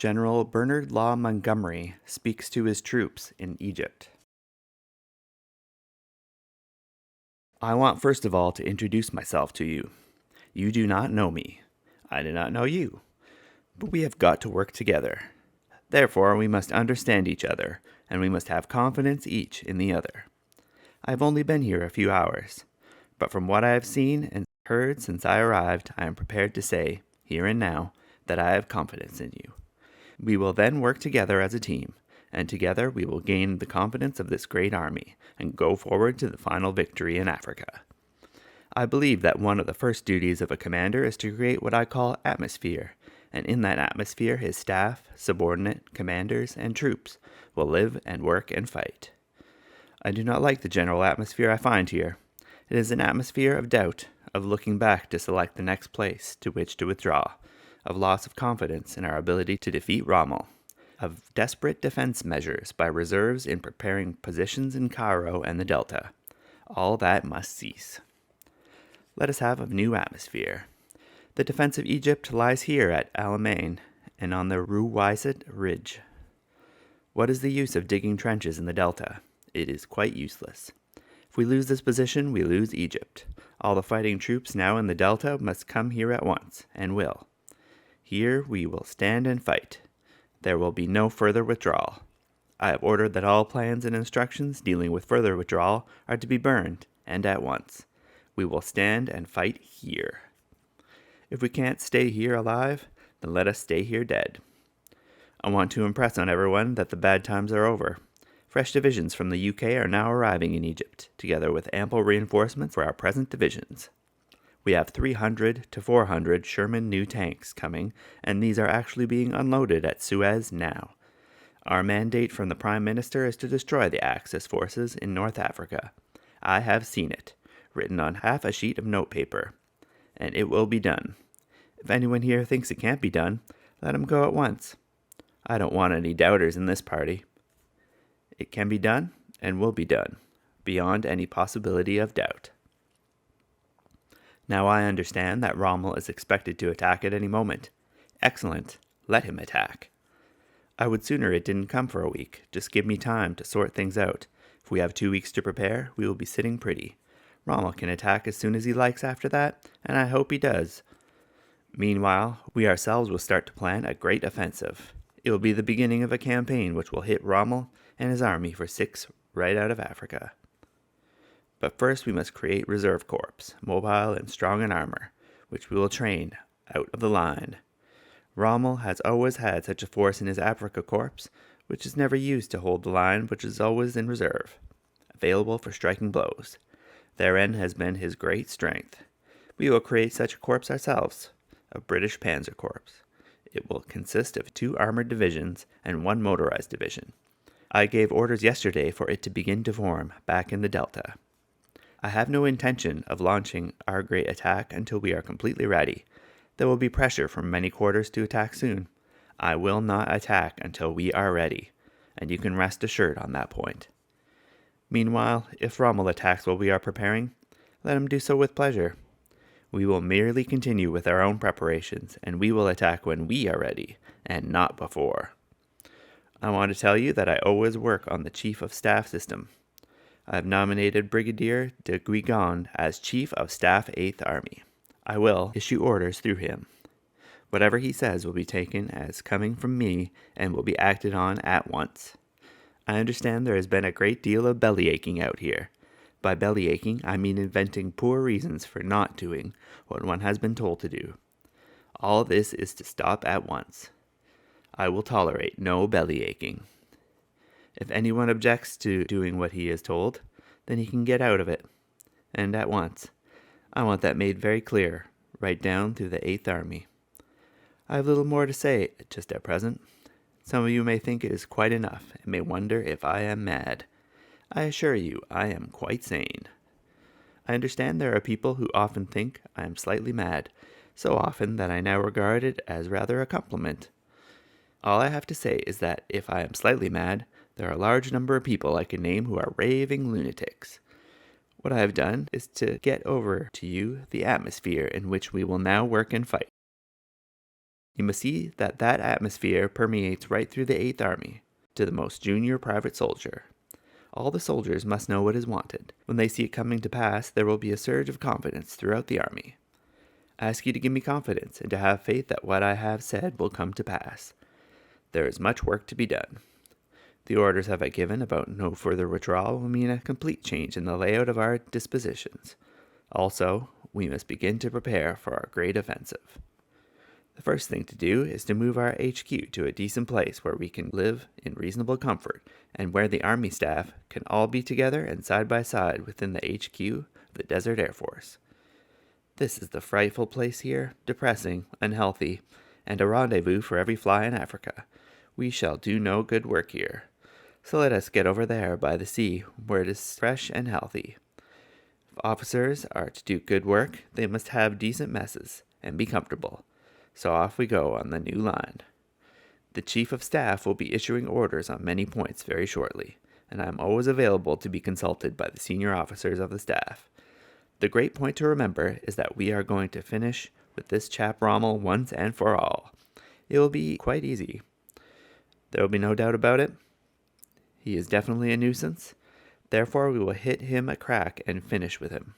General Bernard Law Montgomery speaks to his troops in Egypt. I want first of all to introduce myself to you. You do not know me. I do not know you. But we have got to work together. Therefore, we must understand each other, and we must have confidence each in the other. I have only been here a few hours, but from what I have seen and heard since I arrived, I am prepared to say, here and now, that I have confidence in you. We will then work together as a team, and together we will gain the confidence of this great army and go forward to the final victory in Africa. I believe that one of the first duties of a commander is to create what I call atmosphere, and in that atmosphere his staff, subordinate, commanders, and troops will live and work and fight. I do not like the general atmosphere I find here. It is an atmosphere of doubt, of looking back to select the next place to which to withdraw, of loss of confidence in our ability to defeat Rommel, of desperate defense measures by reserves in preparing positions in Cairo and the Delta. All that must cease. Let us have a new atmosphere. The defense of Egypt lies here at Alamein and on the Ruwaisit Ridge. What is the use of digging trenches in the Delta? It is quite useless. If we lose this position, we lose Egypt. All the fighting troops now in the Delta must come here at once, and will. Here we will stand and fight. There will be no further withdrawal. I have ordered that all plans and instructions dealing with further withdrawal are to be burned, and at once. We will stand and fight here. If we can't stay here alive, then let us stay here dead. I want to impress on everyone that the bad times are over. Fresh divisions from the UK are now arriving in Egypt, together with ample reinforcements for our present divisions. We have 300 to 400 Sherman new tanks coming, and these are actually being unloaded at Suez now. Our mandate from the Prime Minister is to destroy the Axis forces in North Africa. I have seen it, written on half a sheet of notepaper, and it will be done. If anyone here thinks it can't be done, let him go at once. I don't want any doubters in this party. It can be done, and will be done, beyond any possibility of doubt. Now I understand that Rommel is expected to attack at any moment. Excellent. Let him attack. I would sooner it didn't come for a week. Just give me time to sort things out. If we have 2 weeks to prepare, we will be sitting pretty. Rommel can attack as soon as he likes after that, and I hope he does. Meanwhile, we ourselves will start to plan a great offensive. It will be the beginning of a campaign which will hit Rommel and his army for 6 right out of Africa. But first we must create reserve corps, mobile and strong in armor, which we will train out of the line. Rommel has always had such a force in his Africa Corps, which is never used to hold the line, which is always in reserve, available for striking blows. Therein has been his great strength. We will create such a corps ourselves, a British Panzer Corps. It will consist of 2 armored divisions and 1 motorized division. I gave orders yesterday for it to begin to form back in the Delta. I have no intention of launching our great attack until we are completely ready. There will be pressure from many quarters to attack soon. I will not attack until we are ready, and you can rest assured on that point. Meanwhile, if Rommel attacks while we are preparing, let him do so with pleasure. We will merely continue with our own preparations, and we will attack when we are ready, and not before. I want to tell you that I always work on the Chief of Staff system. I have nominated Brigadier de Guigon as Chief of Staff 8th Army. I will issue orders through him. Whatever he says will be taken as coming from me and will be acted on at once. I understand there has been a great deal of bellyaching out here. By bellyaching, I mean inventing poor reasons for not doing what one has been told to do. All this is to stop at once. I will tolerate no bellyaching. If anyone objects to doing what he is told, then he can get out of it, and at once. I want that made very clear, right down through the 8th Army. I have little more to say just at present. Some of you may think it is quite enough, and may wonder if I am mad. I assure you I am quite sane. I understand there are people who often think I am slightly mad, so often that I now regard it as rather a compliment. All I have to say is that if I am slightly mad, there are a large number of people I can name who are raving lunatics. What I have done is to get over to you the atmosphere in which we will now work and fight. You must see that that atmosphere permeates right through the 8th Army, to the most junior private soldier. All the soldiers must know what is wanted. When they see it coming to pass, there will be a surge of confidence throughout the army. I ask you to give me confidence and to have faith that what I have said will come to pass. There is much work to be done. The orders have I given about no further withdrawal will mean a complete change in the layout of our dispositions. Also, we must begin to prepare for our great offensive. The first thing to do is to move our HQ to a decent place where we can live in reasonable comfort and where the Army staff can all be together and side by side within the HQ of the Desert Air Force. This is the frightful place here, depressing, unhealthy, and a rendezvous for every fly in Africa. We shall do no good work here. So let us get over there by the sea, where it is fresh and healthy. If officers are to do good work, they must have decent messes and be comfortable. So off we go on the new line. The Chief of Staff will be issuing orders on many points very shortly, and I am always available to be consulted by the senior officers of the staff. The great point to remember is that we are going to finish with this chap Rommel once and for all. It will be quite easy. There will be no doubt about it. He is definitely a nuisance. Therefore, we will hit him a crack and finish with him.